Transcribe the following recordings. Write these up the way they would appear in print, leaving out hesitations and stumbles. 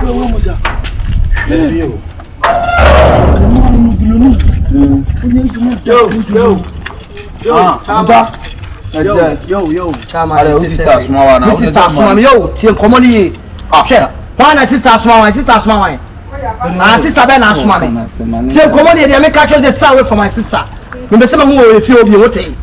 Yo, Chama. Sister small one. Sister small yo. Ti enkomoni. Hwe. Why sister small one? Sister small one. Sister Ben na small me. Ti enkomoni dey make catch the star away from my sister. Me be say me hu we fi obi wote.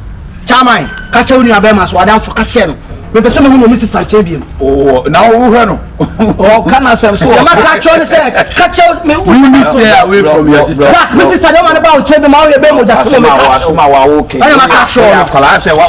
Chama. Catch you na be ma so adam for catch no. Me be say me hu no sister chebi. Oh, now who he no? Oh, can I say so? Ma catch you say catch me we stay away from your sister. My sister don't want about chebi ma we be mo just so me catch. Okay. I ma catch you. I say what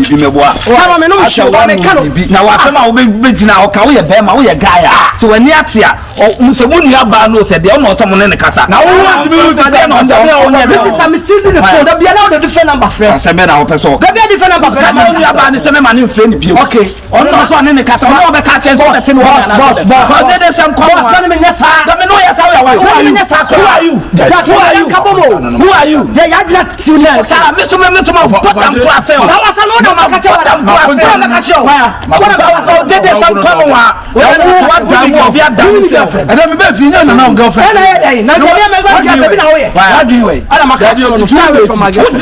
be me boa. Chama me no show me can. Na wasema wo be gina o ka wo ye be ma wo ye guy ah. So when atia o so mu nua ba no say de o no so mo ne kasa. Na wo want me use say no say this sister me season the phone. There be now the different number friend. Say me na wo person. There be different number friend. Ka nua ba ni say me ma ni friend bio. Okay. On no so ne kasa. No be ka chen so person wo na. Boss. They some come. Boss, let me nessa. Let me know yes how you are. Who are you? Who are you? Yeah, you not tune in. Sir, me to put them class. That was another market. What about they some come one? What time of your dance? And then be finish now girlfriend. Now Why do you wait? I'm a catch you from my girlfriend.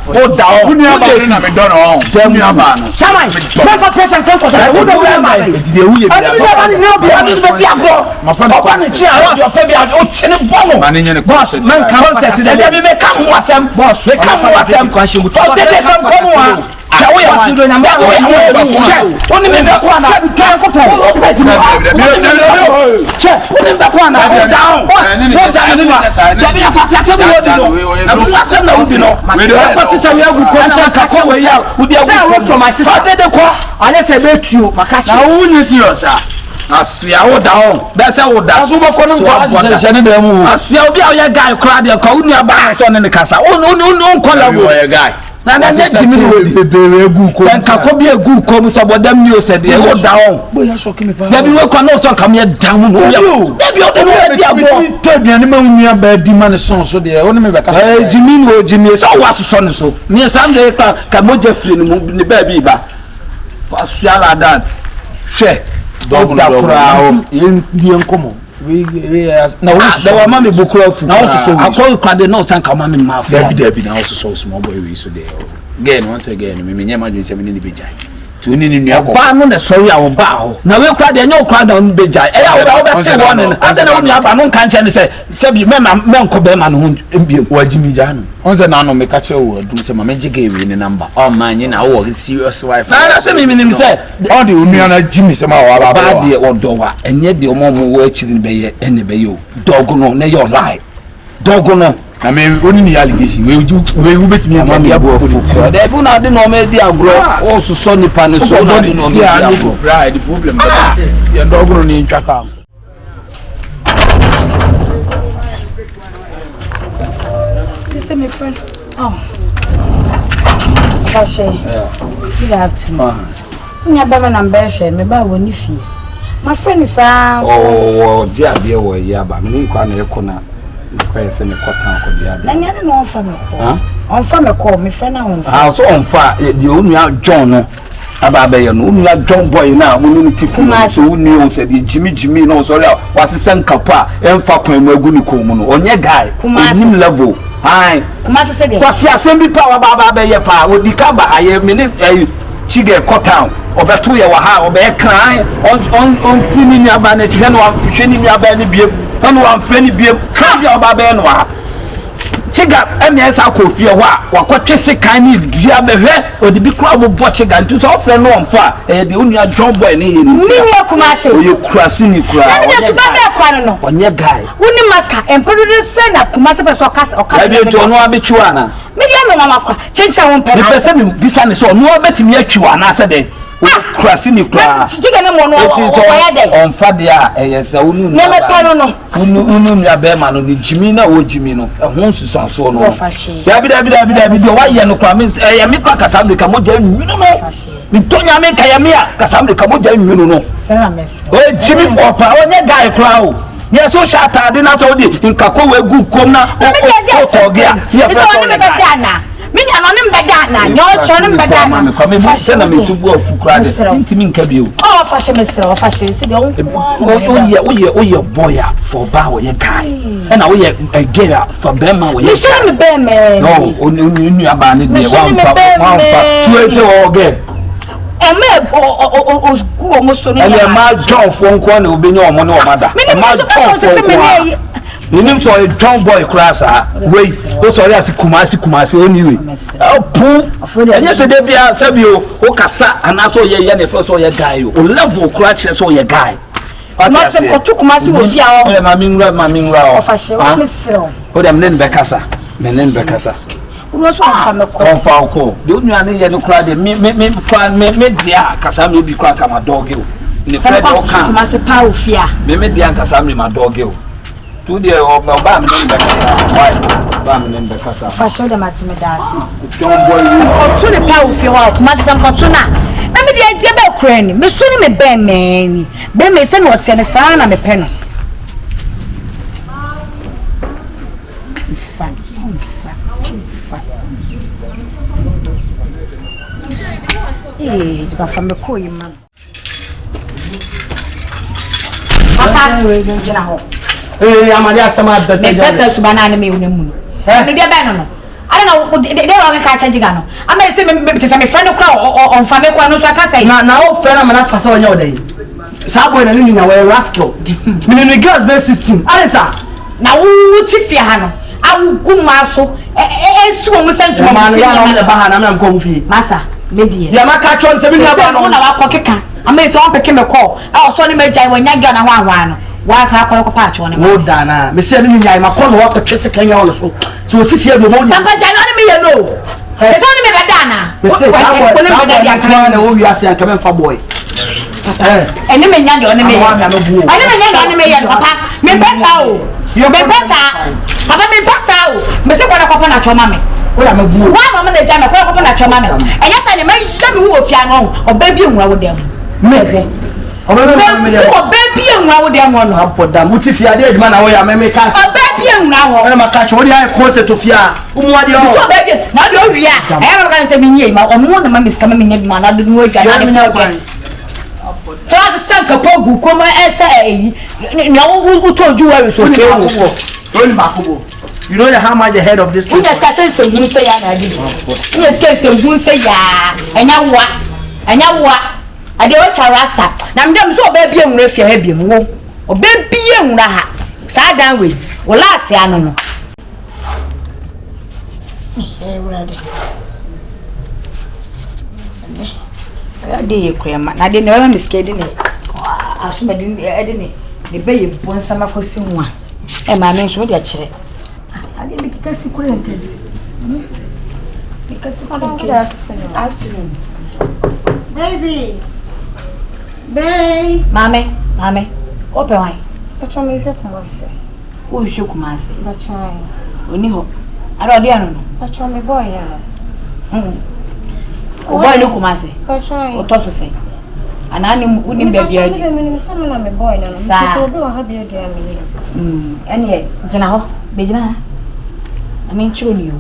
Hold down. Who near about me done on? Tell me about. Chama. Never person come for that. Who don't remember? It's the who you my friend, boss, man, come on, let me come with them, boss. They come with them, question. They come on. Asia wo down be say wo da so bo kono kwa se ne dem wo asia obi a ye guy kra de ka unu aba so ne kasa unu kola wo ye guy na na ne timi wo di bebere egu ko sen ka ko bi egu ko mu so bodam ni o se de wo down bo ya so kimi pa da bi we kwa no so kam ye down no ya da bi o de no di abo to aduane ma unu aba di ma ne son so de wo ne me be ka jimi no jimi so wa so ne so ni sam de ka moja free ni ba bi ba asia la that hwe Doctor, you come. We now there were mommy bukura fu. Now also so I call kwade no san ka mommy ma fu. There be now also so small boy we so there. Again once again me nyama dwen se me ni bejai. Tu ni nua ko. Ba no na sorry a wo ba ho. Na we kwade nya kwade on bejai. E ya wo be te one and ase na nua ba no kan che ne se bi me nko be ma no ho mbiem. Wa jimi ja no. Onse na no me ka che wo dum se ma me jige we ni number. O man nyi na wo serious wife. Na se me nim se all the nua na jimi se ma wa ba de odo wa. Enye de omo wo achiri be ye ene be yo. Dog no na your lie. Dog no na me oni ni allegation we betimi am am abo fu de bu na de no me di agro o so so nipa ne so no de no me di agro the problem ya dog no ni ntwaka this is my friend Kashe you have to know nya ba na mbe hwe me ba woni fie my friend is je ade wo ya ba me nkwa na ekona kwa se me kwata ko dia na nya no onfa me ko onfa me ko me friend na onfa so onfa de onua John no aba be ye no onua John boy na mo ni tifu so onua o se de jimi no sorry wasese nkapa emfa kwan mu agu ni ko mu no onye guy nim level hi Kumasi se de kwasi asem pa wa ba be ye pa odika ba aye me ni Chiga kotown obeto ye wa ha obe kran on fini ni aba na tihwe no amfhwe ni aba ni biem no amfhwe ni biem ka bia oba be no ha Chiga emiesa ko fie ho a wakotwese kan ni dua behwe odibi kra bo Chiga ntu so ofre no onfa de onua John boy ni ye ni Kumasi oye kurasi ni kura onye suba be kwa no onye guy woni maka empedodo se na Kumasi be so okasa bi to no abetwa na media me na makwa chencha won pe na be se me bisa ne so no obetimi atwa na se de kurasi ni kura Chiga ne mo no oya de onfa de a eyesa unu na me pa no unu nua be ma no jimi na wo jimi no ehun susan so no dabi de wa ye no kwa me ya me kwa kasamle ka moja nwunu no mi tonya me ka ya me a kasamle ka moja nwunu no sera mes o jimi for pa onye guy kura o ye so shata de na so de nkako we gu kom na o togia ye fe so Me na no nem beda na. No cho nem beda na. Me say na me tubu of kura de. Ntimi nka bi o. Oh fashion me sere, fashion say de on. Oye boy for ba wo ye guy. E na wo ye a girl for bema wo ye. Me say me be me. No, onu aba ne de one fa tuete o ge. Eme o ku o mo so no. Ele ma John fo nko na obenye omo na omada. Ma John fo nko. Minim so a John boy class wait. O sorry as Kumasi anyway. Pu. Anya se de bia sabio o kasa anaso ye ne first o ye guy o level crash so ye guy. Ma se ko tu Kumasi wo fia o. Ma minra o. O fa she o me sero. O dem nen be kasa. Menen be kasa. Uro so fa me ko. Fa ko. De onua ne ye no kra de me dia kasa me bi kra kama dog o. Ne friend o kan. Kumasi pa o fia. Me dia kasa me ma dog o. Tu de o ba me nen be kasa. Why? Ba me nen be kasa. Fa she o de matime das. John boy. O tu ne pa o fia wa Kumasi sam ko tu na. Na me dia ge ba kra ni. Me so ni me ben me. Be me se no tie ne sa na me pe no. Fa. Tu vas faire me couille, man. Papa, je n'ai Eh, Amalia sama da. Me pesa su banana me unemu. No dia ben no. I don't know, they don't catch Chiga no. I may say because I'm a friend of on family kwa no so aka say. Na o friend am na fa se onye odai. Sa boy na ni nya we rascal. Me ni girls be 16. Aleta. Na wo ti fia ha no. Awu guma so. Su mo sentu mo. Man ya na ba ha na me ko mu fi. Masa, me die. Ya maka chon se bi na ba no. Na wa kokeka. Ama so on peke me call. A so ni me jai wanya ga na hwa no. Wa ka ko pa cho ne. Wo da na. Me se ni nya ma ko no wa ko twese kan ya ono so. So si fie mo mo ni. Papa jai no ni me ye no. E so ni me be da na. Me se sa boy. Ko ni me da dia kan na wo wi ase an ka me fa boy. Eni me nya de oni me ye. Ani me nya de oni me ye papa. Me pesa o. Me pesa. Papa me pesa o. Me se ko na ko na cho ma me. Oya me bu. Wa mama na jama ko na choma me. Eya sa ni ma hita me wo fia no. Oba bi enwa wo dem. Me. Oba bi enwa wo dem no. Apoda muti fia de eduma na wo ya me ka. Oba bi enwa ho. Ana maka cho odi ai ko se to fia. Umu ade o. So oba bi na de o wi a. Eya no kan se me nyie ma omo na ma miska ma me nya bi ma na de no adwa na de. So as sanka pogu ko ma esa eyi. Na wo to ju wa so ke wo. Don't back go. You know how much the head of this thing? Yes, I say you say ya na di. Yes, say you say ya. Enya wa. I dey watch rasta. Na me dem so oba bi enwura fia ha bi mu wo. Oba bi enwura ha. Sa dan we. Wo last ya no no. Ready. Ya dey kwema. Na dey na miskedi ne. Asuma di ne. De be ye bonsama kosi nwa. E ma me so dey kire. I didn't make a secret. Because good afternoon. Baby. Babe. Mommy. Open wine. But you may Kumasi. Who is Kumasi? But you Uniho. I don't know. But you may boy. Boy, no Kumasi. But you or to say. And I wouldn't be a boy. So be a happy dear. And yet, Janao, Bejana. I mean, you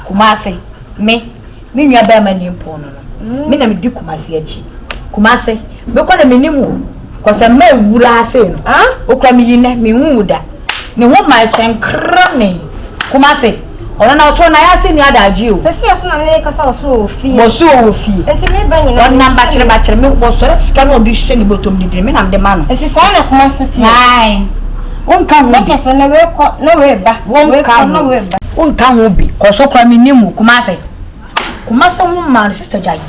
Kumasi, me nua ba ma ni mpo no. Me na me di Kumasi achi. Kumasi, me kwa na me nimu. Ko se ma ewura ase no. Okra me yine me hu da. Ne ho ma chenkra ne. Kumasi, ona na oto na ya se ni adaji o. Se se so na me kasa so ofie. Mo so ofie. Enti me ba nyina. On number kire me bo so sika no bi hye ni botom didire me na me de ma no. Enti sa na Kumasi ti. Ai. On kan me kese na we ko na we ba. We kan na we ba. On kan ho bi. Ko so kwa me nimu Kumasi. Kumasi wo ma sister Jai.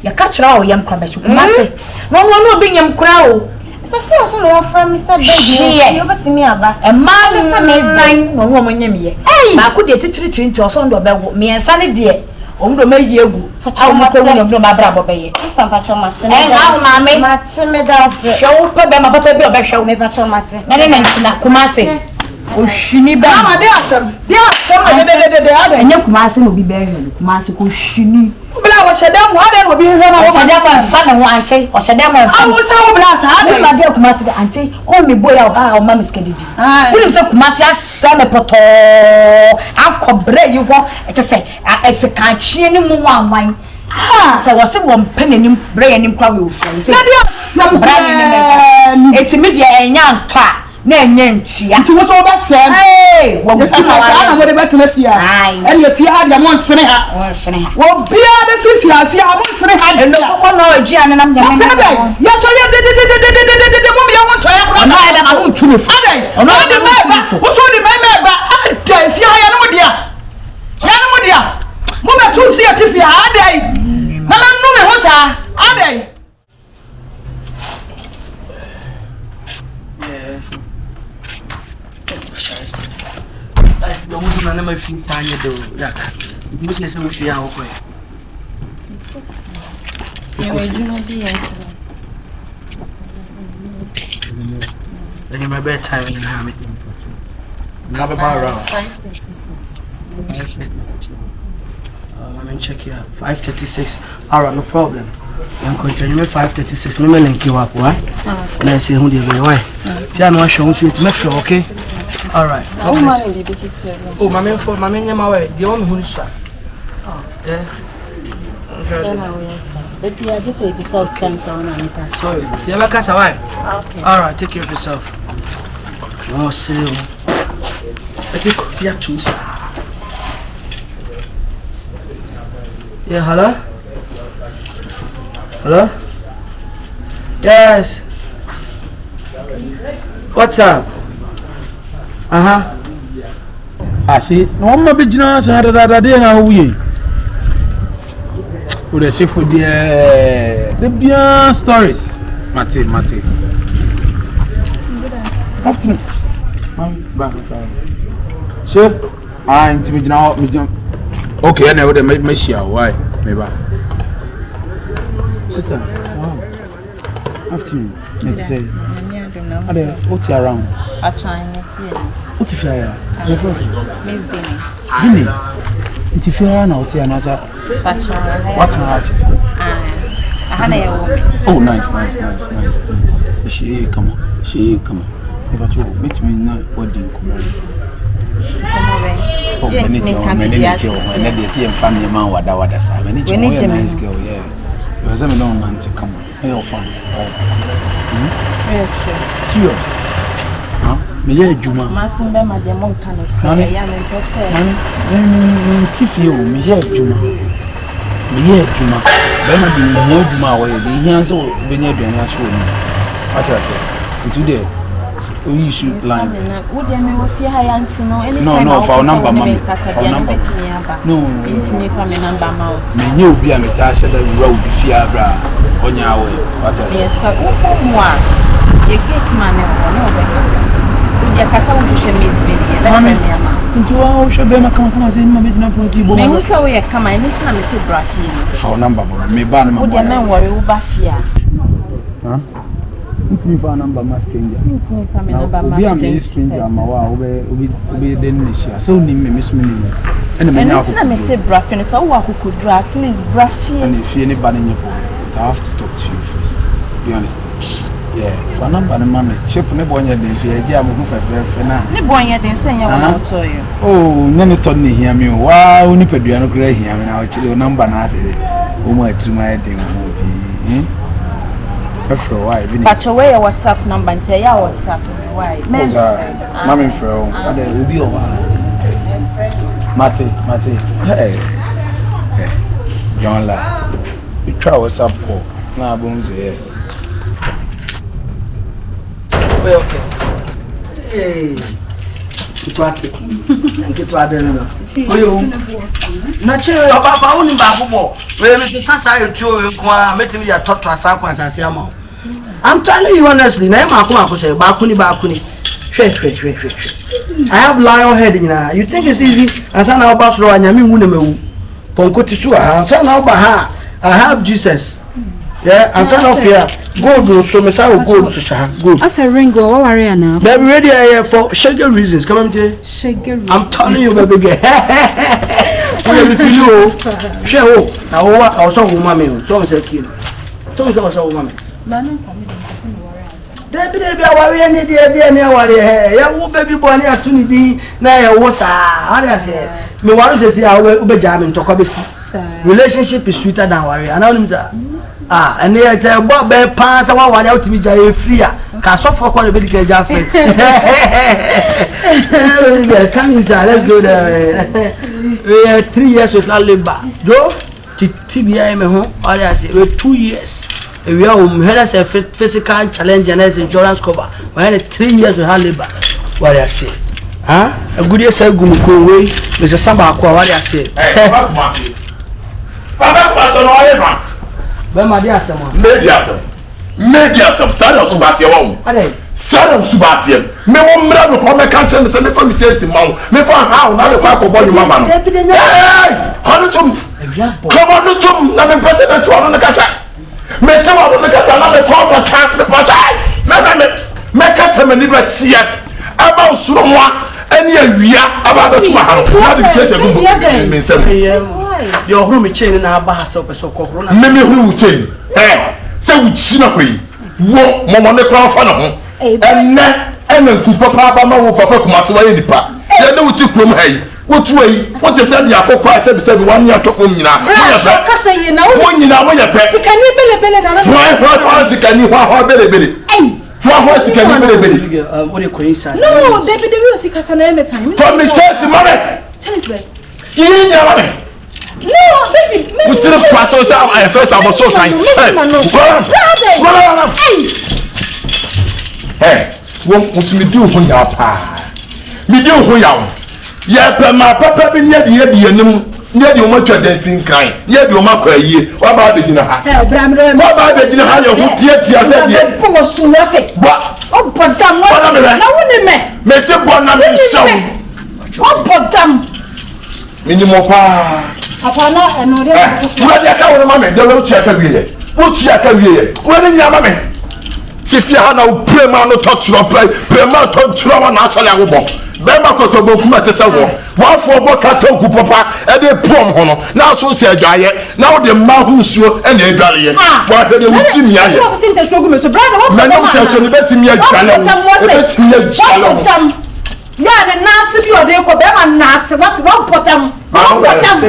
Ya ka kira o yam kra ba shi Kumasi. No bi nyam kra o. Se se so no from Mr. Baby. You got me aba. E ma no se me ban no wo mo nyam ye. Ba ku de titiri nti o so ndo be wo. Me ensa ne de. O ndo ma yi egu. Awo mo ko wo ndo ma bra bo be ye. Sister Pacho Mate. How mama? Mate me da se. Show pe be ma papa bi o be show me Pacho Mate. Na ne na Kumasi. O shini ba. Mama dey asem. Dey asem de. Enya Kumasi no bi be hwe. Kumasi ko shini. Obla wa shedam wa de obi hwe na shedam fa me ho ante o shedam fa awu sa wo bla sa ade ma de Kumasi ante o me boya o ba o ma miskadidi woni se Kumasi asa me poto akobre yi ho e te se ese kan twie ni mu wanwan se wo se wo mpenanim bre yanim kwa we ofu se na de sam bra ni etimi de enya ntwa na enya ntua nti wo so ba sem wo go sa na wo de betena fia e le fia ha de mo nsene ha wo bia be fia mo nsene ha de no ko no ajia na nam nyame ya cho ya de mo ya won to ya kra na e ba mo tunu fu adai ono de me ba wo so de me ba adai fia ya no mo dia mo be tu fia ti fia adai na na nu me ho sa adai no mundo na nema fi sanya do yaka nti mo se mo fi awo ko e we juno bi enti then my bed time in ha me tin for na be ba around 5:36 I'm in check here 5:36 alright no problem I'm continue 5:36 me link you up why na say hu dey be why ti anu ahwe hu fit me feel okay alright oh mama for mama nyama we dey want me hu so yeah but yeah just say yourself stand for one and pass sorry ti eba kasa why okay alright take care of yourself no see I think it's here too sir yeah hello yes what's up Ashi, no one be jina sa da de na wuye. O de chef de bien stories. Mate. Afternoon. Back. Chef, inti me jina. Okay, na o de me share why? Me ba. Sister, wow. Afternoon. Let's say. I don't know. What's around? I try here. What if I Miss Vinny? If you are not here, what's hard? Oh, nice. She come on. But you meet me not what do you come on? Oh, manager, family man, wada, sir. Manager, nice girl, yeah. You have no man to come on. Hey, fun. Yes, sir. Serious? Me ye adwuma masimbe mademo nkano ya me pese mami tifie o me ye adwuma be ma di me adwuma wo ye de hian so be nya aduane aso ni atase into there we should line wo de me wo fie ha ya ntino anytime no for number mami for number no me fa me number mouse me nya obi a me ta hye da wura obi fie abra onya wo atase yes so wo fo mo a ye get man e wo no be kasa ya kasa wo hwe Miss Vinny be me ama nti wa wo hwe be kama se ma be dina fo ti bo me hu so ye kama ni tina me se bra fie for number me ba no wo de men worry wo ba fie ha If you number my stranger. Be a stranger, my wow, be then this year. So, Miss Minnie. And I say, Braffin, so what could drag, please, Braffin. And if you anybody in your pocket, I have to talk to you first. You understand? Yeah, for number, mammy, chip never one year, so I jam who for now. The boy, you didn't say I'll tell you. Oh, none of Tony hear me. Wow, Nipeduano Gray here, and I'll chill number and I say, oh, my to my day will be. For a while, but your way your WhatsApp number and tell your WhatsApp. Why? Mammy Fro, there will be a while. Matty, hey, John La, we try WhatsApp call. Now, booms, yes. Okay. Hey, get to Adena. Naturally, Papa only Babu. Where Mrs. Sasa, you met me at talk to a Sakwas and Siamo. I'm telling you honestly, name I say Bakuni. I have lion head in her. You think it's easy? As an albastro and Yamin Wunemu, Poncotisua, and son of Baha. I have Jesus. Yeah, and son of here. Go, so Miss I will go to good. As a ring, go over now. Baby, ready here for sugar reasons. Come on, sugar. I'm telling you, baby. we feel you. Share na wo wa also wo ma me so say kill. So also wo ma me. Debi awari ani de ni awari ya wo baby boy ni atuni di na ya wo sa how say me waru say awe ubeja me ntoko besi relationship is sweeter than awari ana onim za and ya te bo be pan sa wa wari utimi ja e free a ka so for ko be di ka ja free come inside let's go there we 3 years with labor do tibia me ho how say we 2 years. We are a physical challenge and insurance cover. We had 3 years with her labor. What I say? Huh? A good year said Gumuko way, Mr. Samba, what I say. Papa Kumasi, no ever. But my dear, someone. Media some Sada Subatium. Sada Subatium. Me won't grab upon my country and send me from chasing mount. Me for how now the quack of your mamma. Hey! Come on, let me president to on the cassette. Me tell on the cassette, I'm a corporate camp the portal. Me cut him a liberty. I'm out Suroma and you about the 200. How do you chase a good your room chain in our bar so corona. Many who chain. Hey! So we chin away. Wo mama ne crown fan ho. And papa ma wo papa Kumasi wa ni pa. Ya na wuti krom hai. Wotu ai. What say the akokwa say 1 year to fom nyina. Mo ya pe. Ka say you na wo nyina mo ya pe. Sikani bele na na. Ho sikani ho bele. Ho sikani bele. What you coincide. No, David we sikasa na every time. For me chance mama. Chance Yi nya mama. No, baby. We still pass us out. I first I was so kind. Hey, what we do for your pa? We do for you. Yeah, my papa been near the much dancing kind. Near the Omaka ye. What about the dinner? What about the dinner? How you said, what? Oh, but damn, what am I? Mr. Bonham, so. Oh, but damn. Minimum pa. Apana and no. What the account of mammy? The road check every year. What's your career? What in your mammy? If you have no prema no touch no play, prema touch no one actually will. Bema kotobo kuma te sawo. One for bokato ku papa e dey prom ho no. Now so say adwaye. Now the man who show and e dware. What dey wuti mi aye. What think the show go me so brother what? Man no tell so ni betimi adwale. Betimi adwale. Yeah, the nurse you dey ko be man nurse what one potam. One potam.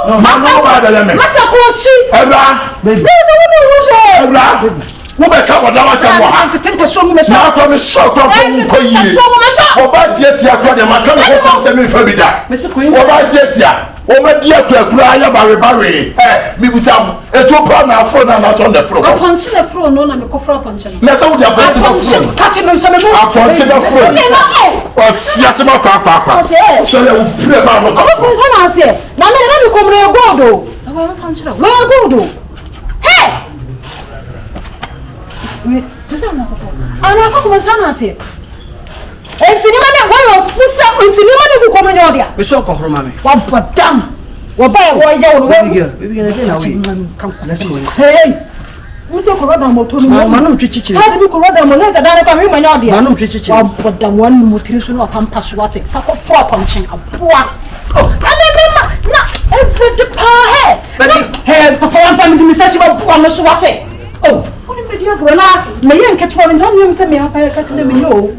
No, masa ko chi. Ebra. Baby. Ebra. Wo be ka boda wa sem wa. Tente show me so. Na to me short of ko yi. Oba tietia ko de maka ko tam se me fa bi da. Oba tietia. O ma dia kura ya bare. Mi busam. E to pa na phone na on the floor. Punch the floor no na me ko floor punch. Na so wo dia punch the floor. Catch me so me move. Punch the floor. O sia se ma kwa. So ya wo pray ma no ko. Ko so na se. Na me ko mre gold o. Na ko punch na. Where gold o? Hey! Pesa na ko. Ana ko kuma sana ate. Entini mane wo fusa entini mane ku komo nyodia. We so ko horoma me. Wa bodam. Wo ba wo ya wo. Baby na dey na we. Let's go. Hey. Mse ko roda mo to mi. Manum chichichi. Sa de ko roda mo le da na kwa mi ma nyodia. Manum chichichi. Wa bodam wan mu tiri so no pampa so ate. Fa ko fo punching aboa. Oh, ana me ma na every the pa hey papa wan pa mi say ba aboa no so ate. Oh. Dia gola me yen ketwa no ntam se me hapa ka tele me yo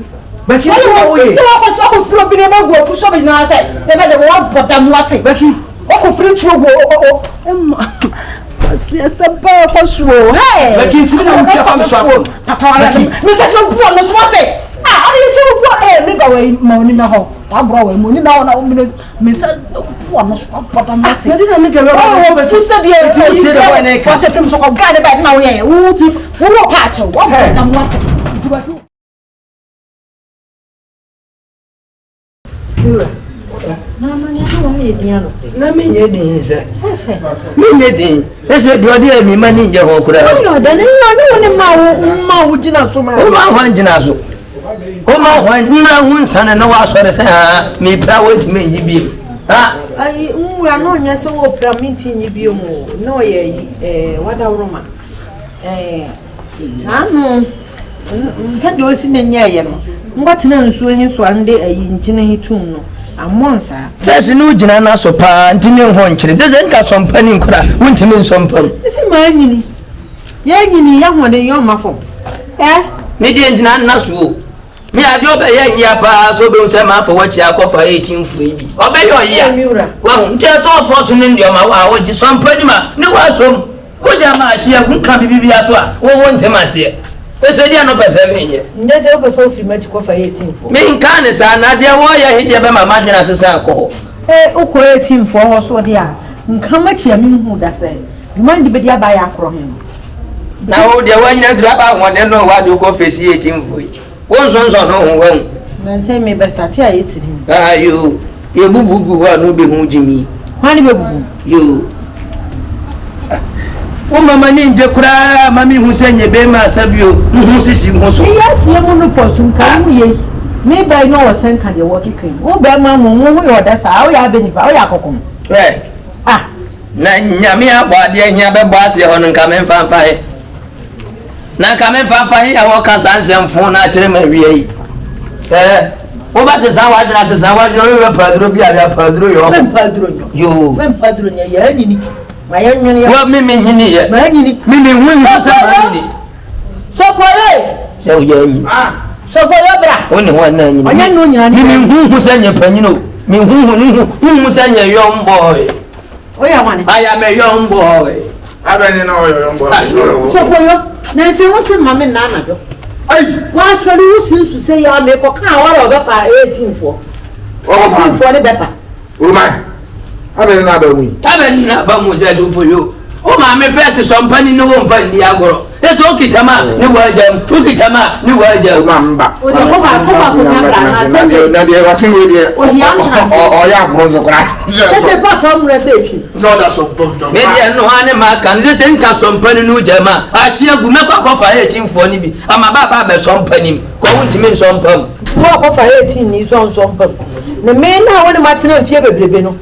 baki o we se wa ko furo bi ne ma go fu so bi na se de be de wa bodam wate baki o ko furo tro go asia samba ko so hey baki ti na mtia fam so papa wa me se so bu no so wate ah ani che bu me ga we ma oni na ho da bro we mo ni na na me se bu no so bodam wate na dina me ga we fu se de ti de boy na ka se film so ko ga de ba na we wo ti wo pa che wo bodam wate ti ba tu na me nye din se me nye din ese do de mi ma ni nje ho kura yo de ni no ni ma wo jina so ma o ma ho jina so o ma ho na hu sana na wa so de se ha mi pra wo ti me nyi bi ha ai umura no nya se wo pra minti nyi bi mu no ye wada roma anu nsa de osi na nya ye no ngwatena nsuo hi so ande ayi nkyene hi tum no Amonsa. First no jina na so pa ntimi ho nkyere. Deze nka so mpa ni nkura, wontimi nso mpam. Ese ma nyini. Ya nyini ya hode yo mafo. Me die jina na so. Me ade obe ye nya pa so be nse ma for wachi akofa 18 fu ibi. Obe yo ye. Wa nte so for so ni ndio ma wa woji so mpa ni ma ni wa so. Ko jama ahia kun ka bibi aso a wo ntema ahia. Ese dia no pese me nye. Ndese yo pese ofi ma kofa 18 fu. Me nka ne sa na de wo ye hide be ma madwena sesa ko. Uko 18 fu ho so dia. Nka ma chia mi hu da se. Man di be dia ba ya akro hen. Na wo de wa nyina dura ba won de no wa do ko fesi 18 fu. Won so no hu won. Man say me best at ya 18. Ayo. Ye bubugu wa no be hu jimi. Kwani be bubu. Yo. Wo mama ni nje kura mami hu senye be ma sabio hu sisi hu so. Yes, ye mu no posun ka mu ye. Me ba no wo sen ka de wo kikan. Wo ba ma mu mu yo da sa, wo ya be ni ba, wo ya kokom. Na nyame abode nya be bo ase ho nka me mfa he. Na ka me mfa he ya wo ka sansem na kire ma wie yi. Wo ba se san wa dwena se san wa dwena yo padro bi a padro yo. Ben padro yo. Yo. Ben padro nya ya nyini. Ma ya nyini ya. Wo mimi nyini ye. Ma nyini. Mimi hu se ma nyini. So pore. Se o ye nyini. So for your bra. Oni ho na nyini. Onya no nyina ni. Mimi hu se nya panyino. Mi hu se nya young boy. Oya wane. I am a young boy. I don't know young boy. So for you. Na se wo se mama na na do. Ai. Wa so ni wo sinsu se ya me ko kan wa ro be fa 18 fo. 18 fo ni be fa. O my. Abe na ba mu. Tabe na ba mu se so poyo. O ma me first so mpani no wo mfa ndi agoro. Eso okitama ni wajam. Okitama ni wajam. Ma mba. O de ko fa ko na bra na se. Na de wa sin we de. O ya bronzo kra. Se pa pa mu se twi. So da so bronzo. Me de no ha ne ma kan le se nka so mpani no jama. Ahia gu me kwa fa 18 fo ni bi. Ama ba be so mpani. Ko wuntimi so mpam. Mo ko fa 18 ni so mpam. Na me na woni matena fie bebrebe no.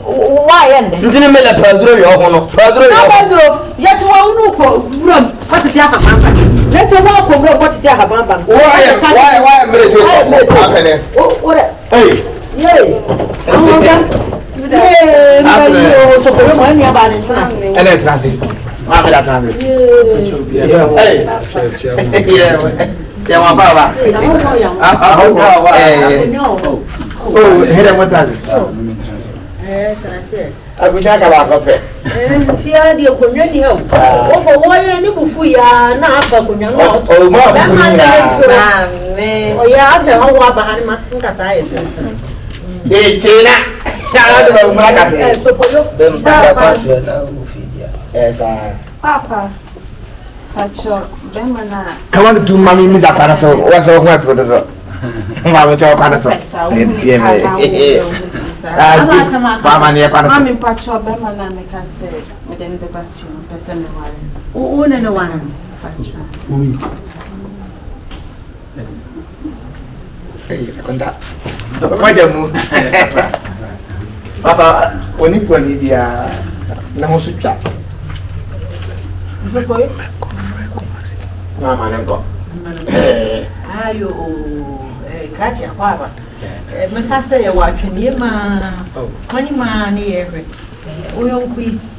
Why end? Ntini me le padro yo ho no. Padro yo. Na padro, ya ti wa unu ko brom, kwatiti aka bamba. Let's say wa ko brom kwatiti aka bamba. Why me say ko apene. Ore. Hey. Ye. Amoga. Ye, so ko mo ni aba ni tana. Ele transi. Ma me da transi. Hey. Yeah, wa baba. Oh, hele mo transi. Transi. Aguja ka ba ko pe. Fia di ko nyani ho. O ko wo ye ni bufu ya na aka ko nyani ho. O mo ba ko ni. Amen. O ya ase ho wa ba han ma nka sa ye tenten. China. Sa do mo ka se. So ko yo. Be mpa kwa twa na ufidia. Sa. Papa. Pacho, bema na. Come on to mommy miss akwana so. Wa so ho pro do. Ma be to akwana so. Bien me. Mama ni akwana so. Mami pacho bema na mekase. Medeni beba fi pese me wale. O ne no wana. Pacho. Eh, konda. Papa jamu. Papa, oni bia na ho so twa. Mama nengo. Ayo, kacha kwaba. Mekase ya watwene ma. Kwani ma ni yehwe.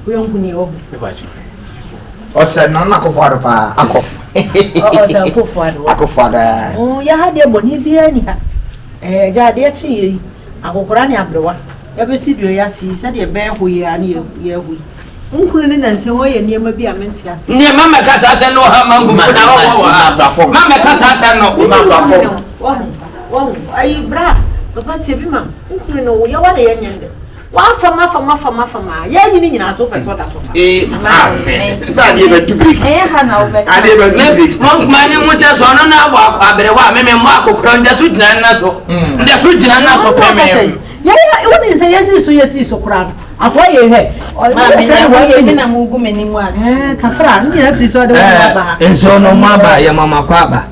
Uyonku ni obu. Osa no na ko faro pa akọ. Osa ko faro. Akọ faro. Oh, ya hade boni bia ni ha. Ja de chi yi. Akokora ni abrewa. Ya be sidio ya si, se de be ho yi ani ye hu. Nkuru ni nanse ho ye niema bi amenti ase. Ni mama ka sa se no ha mangu fu na wo. Mama ka sa se no. Wa ai bra. Papa tie bi ma. Nkuru no ya wa de ye nyende. Wa fama. Ya nyini nyina so pe so da so fa. Amen. Sa de be tubi. Ha na obe. Ade be tubi. Monk mani mu se so no na abo abere wa me mo akokro nda su jina na so. Nda su jina na so peme. Ya woni se yesi so kura. Akwa ye he. Ma me na mugu meni mu ase. Kafra ni na firi so de wa ba. Enso no ma ba ya mama kwa ba.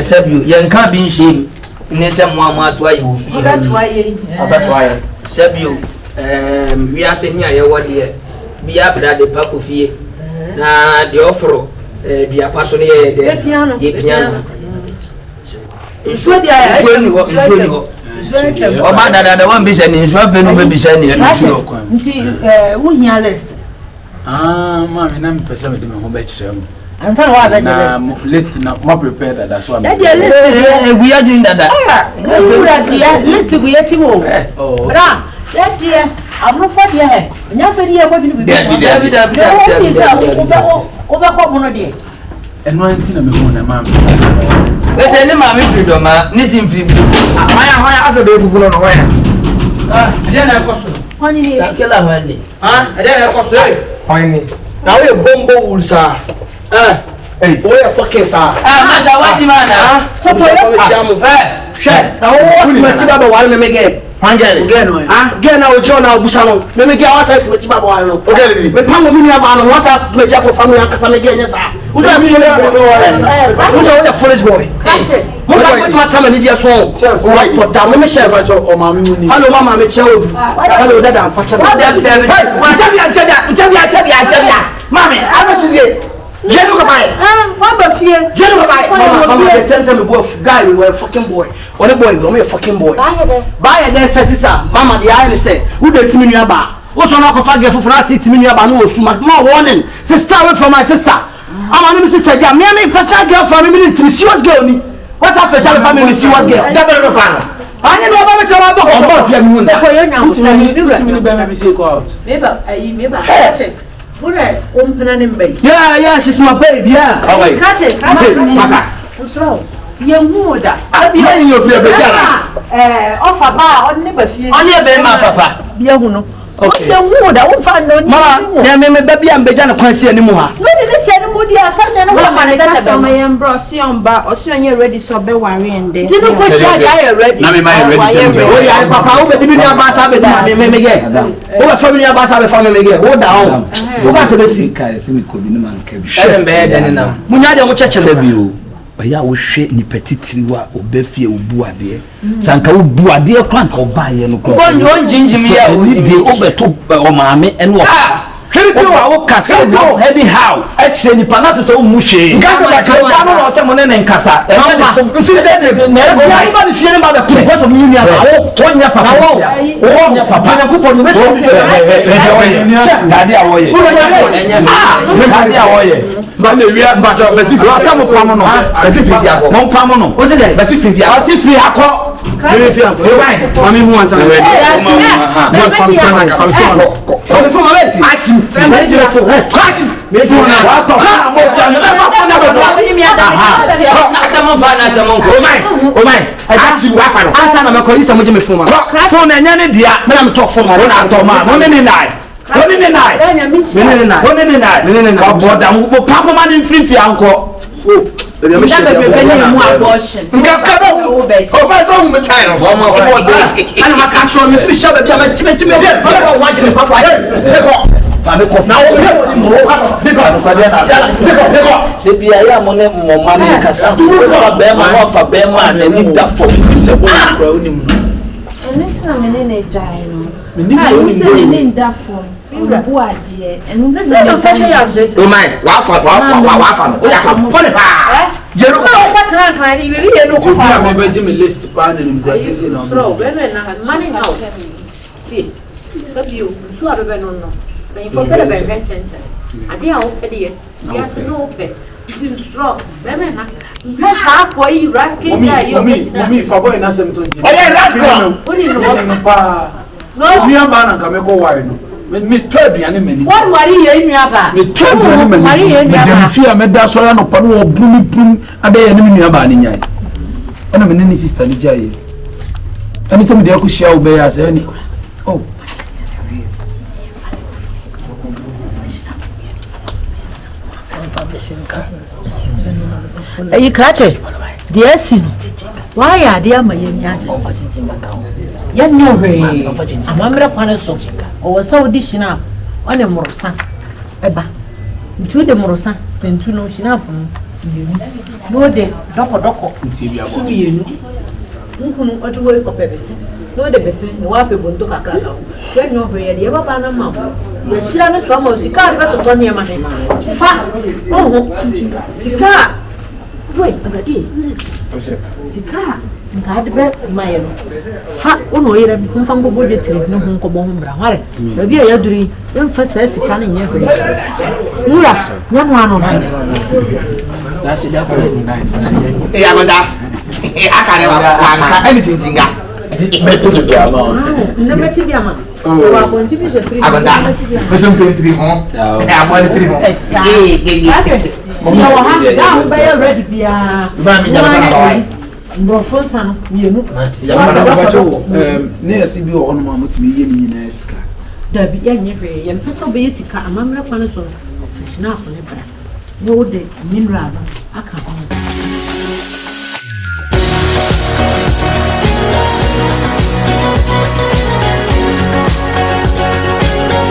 Sabiu ye nka bi nhim. Ni se mo ato ayi wo fi. Abato ayi. Sabiu wi ase hia ye wode bia brade pakofie na de ofro bia paso ne ye de ye piano. Nsuo ni ho Oba dada one be sending so fe no be sending and sure kwa. Nti wo hia list. Ma me na me pesa me de me ho be kire mu. Ansa wa be list na mo prepare that that's why. That list we are doing that. List we yeti wo. Bra, that dia I'm not for dia. Nya fe dia kwa bi bi. Oba kwa bono dia. Eno anti na me ho na ma. We say ni ma me freedom ma, ni sim free. Hoya asa de ku no hoya. Ade na ekoso. Honi ni. Kela hwani. Ade na ekoso eh. Honi. Na we bombo ulsa. Hey, we are fucking sa. Masha waji mana. So for jamu. She, na wo simeti baba wale me ge. Wanjale. Ge na ojo na obusa no. Me ge awasa simeti baba wale no. Okay. Me pango mi aba no wasa me cha ko family akasa me ge nya sa. Uzo mi le uzo we foolish boy. Mo ka ko ma tama ni dia so. What to da me chef o ma mi ni. Hello mama me che obi. Hello dada am facha. David. Tabia. Mami, I want to say Jenu Kapai. What ba fie? Jenu Kapai. Mama, the tense me boy guy we were fucking boy. One boy, we a fucking boy. Buy there sister. Mama the eye say, who the timi nua ba? Wo so na ko fa ge fufura ti timi nua ba no osu ma. No warning. Sister away from my sister. I'm my sister ja. Me personal girl from me three serious girl ni. What's up for child family serious girl? That better no fan. Anya no ba me tell about ko fia mi Ko yo nya timi be me say go out. Meba. Check. Bure, ompana ne mbay. Yeah, she's my baby, yeah. Oh wait. Kate, Masa. Usro. Ye hu da. Sabi na yin ofia be tiara. Ofa ba on ne ba fie. On ye be ma papa. Bia hu no. Okay. Ye hu da, wo fa no ni. Mama, ya me baby am beja na kwansi ani mu ha. No ni se ni mu dia sa na wo fa ne That's sa my bro. See on ba. Osu onye ready so be worry ende. Tinu ko sha ga ready. Na me my ready say. Oh yeah, papa, wo be di na ba sa be di me ge. Wo be family ba sa be family ge. Wo da on. Wo ba se be si. Kai se me ko bi no man ka bi. Ebe be de na. Munya de mo cheche Sabi o. Oya wo hwe ni petitiri wa obefie obu ade. Sanka obu ade kran ka oba ye no ko. Ko nyo njinjimi ya o ni de obeto o maame eno o kasa heavy how eche ni panase so mu hwe. Nkasa ba kasa no no se mo ne nkasa. E ma de so si se de na ba bi fie ne ba be ko. Wo so mu ni aba. Wo tonya papa. Wo nya papa. Na ko pon we se. Dade awoye. Dade awoye. Ba le wi asajo be si fi. Asa mo pam no. Be si fi dia ko. Mo pam no. Wo se de. Be si fi dia. Asi fi akọ. Me fi akọ. Mami mu ansa. So before my bed. Me fi na wa to. Oh my. Achi wa fa no. Ansa na me ko isa mo je me fo ma. So na nya ne dia. Me na me to fo ma. Na to ma. Mo ne ne nai. Oni ne nai. Oni ne nai. Oboda mo pam ma ne mfiri fi anko. Baby, I'm sure mu abortion. Nka ka ba hu. O fa so hu me kai no. Mama for dey. Ana ma catch on me see show baby am timi. Papa watch me papa. Fa me ko. Na wo me mo ka no. Biko. Se bia ya mo ne mo ma ne kasa. Fa be ma no fa be ma na ni da fo. Se bo kura onim no. Next time me ne jai no. Me ni so ni se ne da fo. Bu adie. Enu se no fa se ya jet. Oh my. Wa fa no. O ya ka fo ne pa. Yero ko patran kan ni wi ye no ko fa. Me be jimi list pa na ni brasi se no. Usro, be na mani now. Ti. Sabi o, su abebe no no. Ben fo pele be chenchen. Ade a o pe de ye. Ya se no pe. Ti usro, be na. Mo sa ko yi raskin da yo. Omi fa boy na sem to nji. Oh yeah, rascal. Oni no. Pa. No. Mi aba na ka me ko ware no. Me to aduane mani. What worry ye nua ba? Me to aduane mani. Worry ye Me nua dem ba. fi a me da so ya no pa no brum ade ye ne me nua ba ni nyai. Ana me ne sister ni jaye. Ani se me de akushia wo be ya se ani. Oh. Eyi krache. Dia si no. Why are dia ma ye nyaje? Ya nyo hwe. Amamre kwane so. O wasa odi shina. One morosa. Eba. Ntu de morosa. Pentu no shina pon. No de doko. Nti bia bo. Yenu. Nkunu oduwe ko pebese. No de bese no wa pe bondo kakra ka. Ya nyo hwe ye de baba na ma. Ya shira no so ma sika de betoto ne ma he. Fa. Sika. Wait, already. Sika. ngade be maye no fa ono yere bi mfa ngbo bodwe tire no ho nkobɔ ho bra hare ba bi ya duri mfa sa sika ne nye ho mura nyano ano that's it that very nice ya goda akare wa nka anything tinga beto de biama na meti biama wa bonti bi je free agonda person pentri ho e abone tri ho ya wa ha da ba ya ready bia ba mi jaba na ba Brofo sano mienu ne yasi bi wo no ma mutimi ye ni nyina sika da bi ya nyehwe ye mpeso be yesika amamre kwane so ofisina afone bra no de mineral aka ho